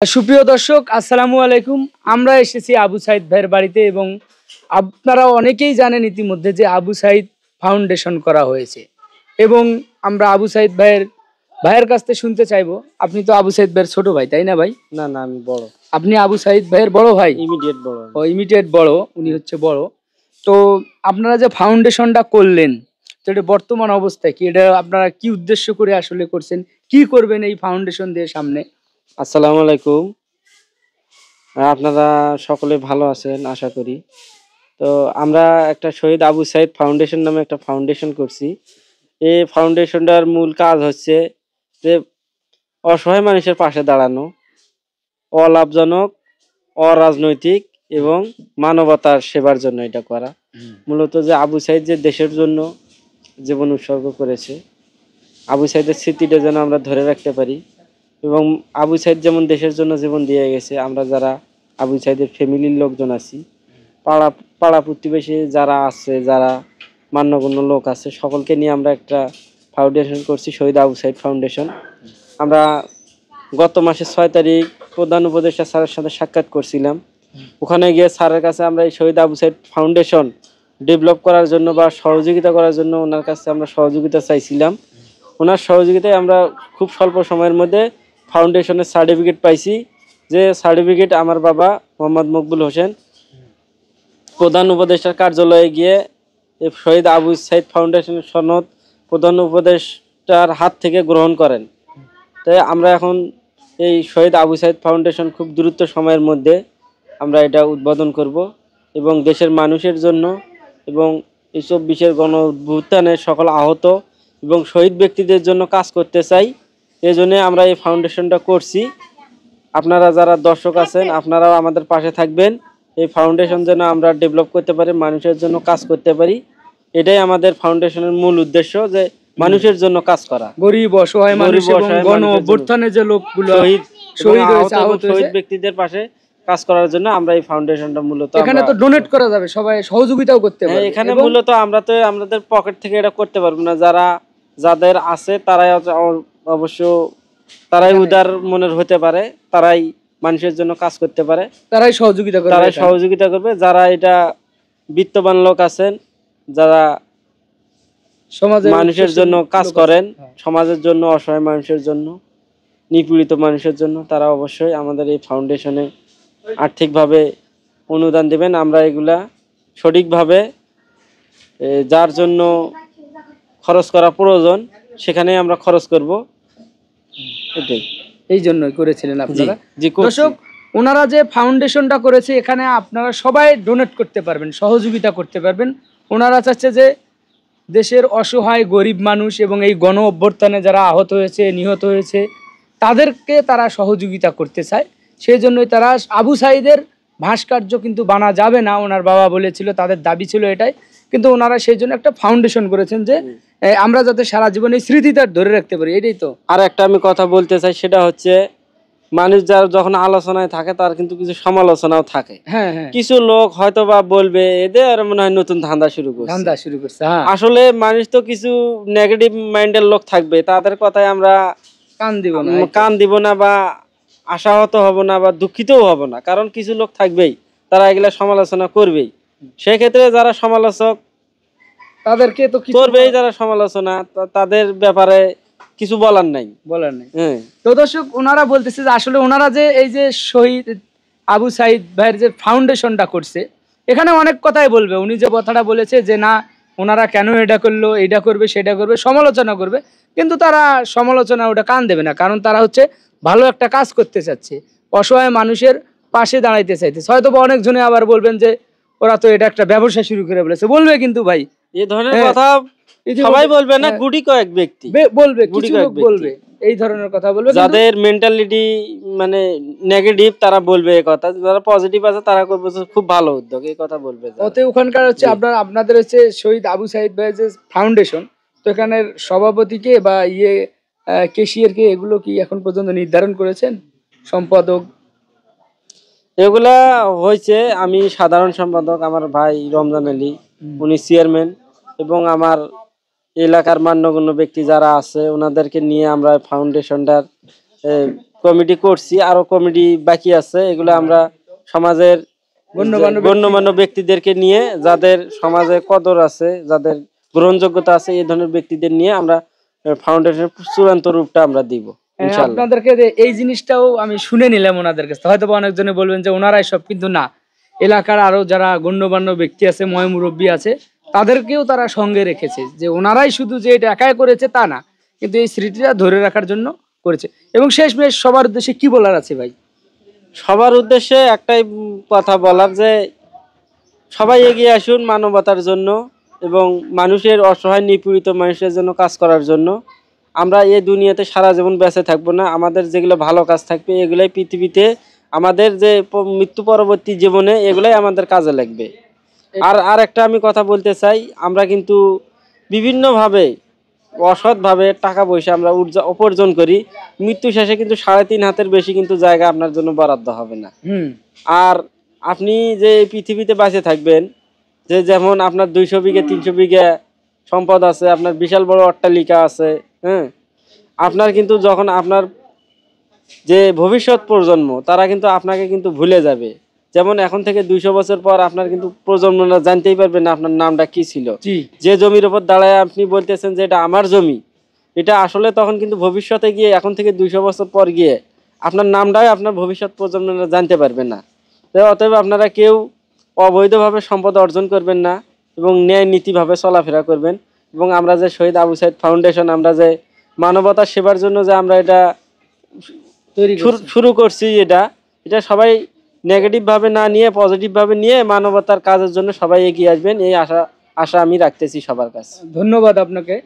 সুপ্রিয় দর্শক, আসসালামু আলাইকুম। আমরা এসেছি আবু সাইদ ভাইয়ের বাড়িতে এবং আপনারা অনেকেই জানেন ইতিমধ্যে যে আবু সাইদ ফাউন্ডেশন করা হয়েছে এবং আমরা আবু সাইদ ভাইয়ের কাছ থেকে শুনতে চাইবো। আপনি তো আবু সাইদ ভাইয়ের ছোট ভাই, তাই না ভাই? না না, আমি বড়। আপনি আবু সাইদ ভাইয়ের বড় ভাই? ইমিডিয়েট বড়। ও ইমিডিয়েট বড়, উনি হচ্ছে বড়। তো আপনারা যে ফাউন্ডেশনটা করলেন, তো এটা বর্তমান অবস্থায় কি, এটা আপনারা কি উদ্দেশ্য করে আসলে করছেন, কি করবেন এই ফাউন্ডেশন দিয়ে সামনে? আসসালামু আলাইকুম। আপনারা সকলে ভালো আছেন আশা করি। তো আমরা একটা শহীদ আবু সাইদ ফাউন্ডেশন নামে একটা ফাউন্ডেশন করছি। এই ফাউন্ডেশনটার মূল কাজ হচ্ছে যে অসহায় মানুষের পাশে দাঁড়ানো, অলাভজনক, অরাজনৈতিক এবং মানবতার সেবার জন্য এটা করা। মূলত যে আবু সাইদ যে দেশের জন্য জীবন উৎসর্গ করেছে, আবু সাইদের স্মৃতিটা যেন আমরা ধরে রাখতে পারি এবং আবু সাইদ যেমন দেশের জন্য জীবন দিয়ে গেছে, আমরা যারা আবু সাইদের ফ্যামিলির লোকজন আছি, পাড়া প্রতিবেশী যারা আছে, যারা মান্যগণ্য লোক আছে, সকলকে নিয়ে আমরা একটা ফাউন্ডেশন করছি, শহীদ আবু সাইদ ফাউন্ডেশন। আমরা গত মাসের 6 তারিখ প্রধান উপদেষ্টা স্যারের সাথে সাক্ষাৎ করছিলাম। ওখানে গিয়ে স্যারের কাছে আমরা এই শহীদ আবু সাইদ ফাউন্ডেশন ডেভেলপ করার জন্য বা সহযোগিতা করার জন্য ওনার কাছে আমরা সহযোগিতা চাইছিলাম। ওনার সহযোগিতায় আমরা খুব স্বল্প সময়ের মধ্যে ফাউন্ডেশনের সার্টিফিকেট পাইছি। যে সার্টিফিকেট আমার বাবা মোহাম্মদ মকবুল হোসেন প্রধান উপদেষ্টার কার্যালয়ে গিয়ে এই শহীদ আবু সাইদ ফাউন্ডেশনের সনদ প্রধান উপদেষ্টার হাত থেকে গ্রহণ করেন। তাই আমরা এখন এই শহীদ আবু সাইদ ফাউন্ডেশন খুব দ্রুত সময়ের মধ্যে আমরা এটা উদ্বোধন করব এবং দেশের মানুষের জন্য এবং এই 24-এর গণ অভ্যুত্থানে সকল আহত এবং শহীদ ব্যক্তিদের জন্য কাজ করতে চাই। এই জন্য আমরা এই ফাউন্ডেশনটা করছি। আপনারা যারা দর্শক আছেন, আপনারাও আমাদের পাশে থাকবেন। এই ফাউন্ডেশন যেন আমরা ডেভেলপ করতে পারি, মানুষের জন্য কাজ করতে পারি, এটাই আমাদের ফাউন্ডেশনের মূল উদ্দেশ্য, যে মানুষের জন্য কাজ করা। গরিব অসহায় মানুষ এবং গণ অভ্যুত্থানে যে লোকগুলো শহীদ ব্যক্তিদের পাশে কাজ করার জন্য আমরা এই ফাউন্ডেশনটা মূলত এখানে তো ডোনেট করা যাবে, সবাই সহযোগিতাও করতে পারবে। এখানে মূলত আমরা তো আমাদের পকেট থেকে এটা করতে পারবো না, যাদের আছে তারাই অবশ্য তারাই উদার মনের হতে পারে, তারাই মানুষের জন্য কাজ করতে পারে, তারাই সহযোগিতা করবে। যারা এটা বিত্তবান লোক আছেন, যারা সমাজে মানুষের জন্য কাজ করেন, সমাজের জন্য, অসহায় মানুষের জন্য, নিপীড়িত মানুষের জন্য, তারা অবশ্যই আমাদের এই ফাউন্ডেশনে আর্থিকভাবে অনুদান দেবেন। আমরা এগুলা সঠিকভাবে যার জন্য খরচ করা প্রয়োজন সেখানে আমরা খরচ করব। এটাই, এই জন্যই করেছিলেন আপনারা। দর্শক, ওনারা যে ফাউন্ডেশনটা করেছে, এখানে আপনারা সবাই ডোনেট করতে পারবেন, সহযোগিতা করতে পারবেন। ওনারা চাচ্ছে যে দেশের অসহায় গরিব মানুষ এবং এই গণ অভ্যুত্থানে যারা আহত হয়েছে, নিহত হয়েছে, তাদেরকে তারা সহযোগিতা করতে চায়। সেই জন্যই তারা আবু সাইদের ভাস্কর্য কিন্তু বানা যাবে না, ওনার বাবা বলেছিল, তাদের দাবি ছিল এটাই। কিন্তু ওনারা সেই জন্য একটা ফাউন্ডেশন করেছেন যে আমরা যাতে সারা জীবন এই স্মৃতিটা ধরে রাখতে পারি। এটাই তো। আর একটা আমি কথা বলতে চাই, সেটা হচ্ছে মানুষ যার যখন আলোচনায় থাকে তার কিন্তু কিছু সমালোচনাও থাকে। হ্যাঁ হ্যাঁ, কিছু লোক হয়তো বা বলবে এদের মনে হয় নতুন ধান্দা শুরু করছে। আসলে মানুষ তো কিছু নেগেটিভ মাইন্ডের লোক থাকবে, তাদের কথায় আমরা কান দিব না বা আশাহত হব না বা দুঃখিতও হব না, কারণ কিছু লোক থাকবেই, তারা এগুলা সমালোচনা করবেই। সেক্ষেত্রে যারা সমালোচক তাদেরকে তো করবেই, যারা সমালোচনা, তাদের ব্যাপারে কিছু বলার নাই। তো দর্শক, ওনারা বলতেছে যে আসলে ওনারা যে এই যে শহীদ আবু সাইদ ভাইয়ের যে ফাউন্ডেশনটা করছে, এখানে অনেক কথাই বলবে। উনি যে কথাটা বলেছে যে না, ওনারা কেন এটা করলো, এটা করবে, সেটা করবে, সমালোচনা করবে, কিন্তু তারা সমালোচনা ওটা কান দেবে না, কারণ তারা হচ্ছে ভালো একটা কাজ করতে চাচ্ছে, অসহায় মানুষের পাশে দাঁড়াইতে চাইতেছে। হয়তো বা অনেকজনে আবার বলবেন যে ওরা তো এটা একটা ব্যবসা শুরু করে বলেছে, বলবে, কিন্তু ভাই এই ধরনের কথা সবাই বলবে না, গুটি কয়েক ব্যক্তি বলবে, কিছু লোক বলবে, এই ধরনের কথা বলবে। যাদের মেন্টালিটি মানে নেগেটিভ তারা বলবে এই কথা, যারা পজিটিভ আছে তারা খুব ভালো উদ্যোগ, এই কথা বলবে। ওতে ওখানকার হচ্ছে আপনাদের হচ্ছে শহীদ আবু সাইদ ভাই যে ফাউন্ডেশন, তো এখানের সভাপতিকে বা ক্যাশিয়ারকে এগুলো কি এখন পর্যন্ত নির্ধারণ করেছেন? সম্পাদক এগুলা হয়েছে, আমি সাধারণ সম্পাদক, আমার ভাই রমজান আলী উনি চেয়ারম্যান, এবং আমার এলাকার মান্যগণ্য ব্যক্তি যারা আছে ওনাদেরকে নিয়ে আমরা ফাউন্ডেশনটার কমিটি করছি, আরো কমিটি বাকি আছে। এগুলো আমরা সমাজের গণ্যমান্য ব্যক্তিদেরকে নিয়ে, যাদের সমাজে কদর আছে, যাদের গ্রহণযোগ্যতা আছে, এই ধরনের ব্যক্তিদের নিয়ে আমরা ফাউন্ডেশনের চূড়ান্ত রূপটা আমরা দিব ইনশাআল্লাহ। আপনাদেরকে এই জিনিসটাও আমি শুনে নিলাম ওনাদের কাছে। হয়তো অনেকজনে বলবেন যে ওনারাই সব, কিন্তু না, এলাকার আরো যারা গণ্যমান্য ব্যক্তি আছে, ময় মুরব্বী আছে, তাদেরকেও তারা সঙ্গে রেখেছে, যে ওনারাই শুধু যে এটা একাই করেছে তা না, কিন্তু এই স্মৃতিটা ধরে রাখার জন্য করেছে। এবং শেষমেশ সবার উদ্দেশ্যে কি বলার আছে ভাই? সবার উদ্দেশ্যে একটাই কথা বলার, যে সবাই এগিয়ে আসুন মানবতার জন্য এবং মানুষের, অসহায় নিপীড়িত মানুষের জন্য কাজ করার জন্য। আমরা এই দুনিয়াতে সারা জীবন বেঁচে থাকবো না, আমাদের যেগুলো ভালো কাজ থাকবে এগুলাই পৃথিবীতে, আমাদের যে মৃত্যু পরবর্তী জীবনে এগুলাই আমাদের কাজে লাগবে। আর একটা আমি কথা বলতে চাই, আমরা কিন্তু বিভিন্নভাবে অসৎভাবে টাকা পয়সা আমরা উপার্জন করি, মৃত্যু শেষে কিন্তু 3.5 হাতের বেশি কিন্তু জায়গা আপনার জন্য বরাদ্দ হবে না। আর আপনি যে পৃথিবীতে বাঁচে থাকবেন, যে যেমন আপনার 200 বিঘা 300 বিঘা সম্পদ আছে, আপনার বিশাল বড় অট্টালিকা আছে, হ্যাঁ, আপনার কিন্তু যখন আপনার যে ভবিষ্যৎ প্রজন্ম, তারা কিন্তু আপনাকে কিন্তু ভুলে যাবে। যেমন এখন থেকে 200 বছর পর আপনার কিন্তু প্রজন্মরা জানতেই পারবে না আপনার নামটা কি ছিল। যে জমির উপর দাঁড়ায় আপনি বলতেছেন যে এটা আমার জমি, এটা আসলে তখন কিন্তু ভবিষ্যতে গিয়ে, এখন থেকে 200 বছর পর গিয়ে আপনার নামটাই আপনার ভবিষ্যৎ প্রজন্মরা জানতে পারবে না। তাই অতএব আপনারা কেউ অবৈধভাবে সম্পদ অর্জন করবেন না এবং ন্যায় নীতিভাবে চলাফেরা করবেন। এবং আমরা যে শহীদ আবু সাইদ ফাউন্ডেশন, আমরা যে মানবতার সেবার জন্য যে আমরা এটা শুরু করছি, এটা সবাই নেগেটিভ ভাবে না নিয়ে পজিটিভ ভাবে নিয়ে মানবতার কাজের জন্য সবাই এগিয়ে আসবেন, এই আশা আমি রাখতেছি সবার কাছে। ধন্যবাদ আপনাকে।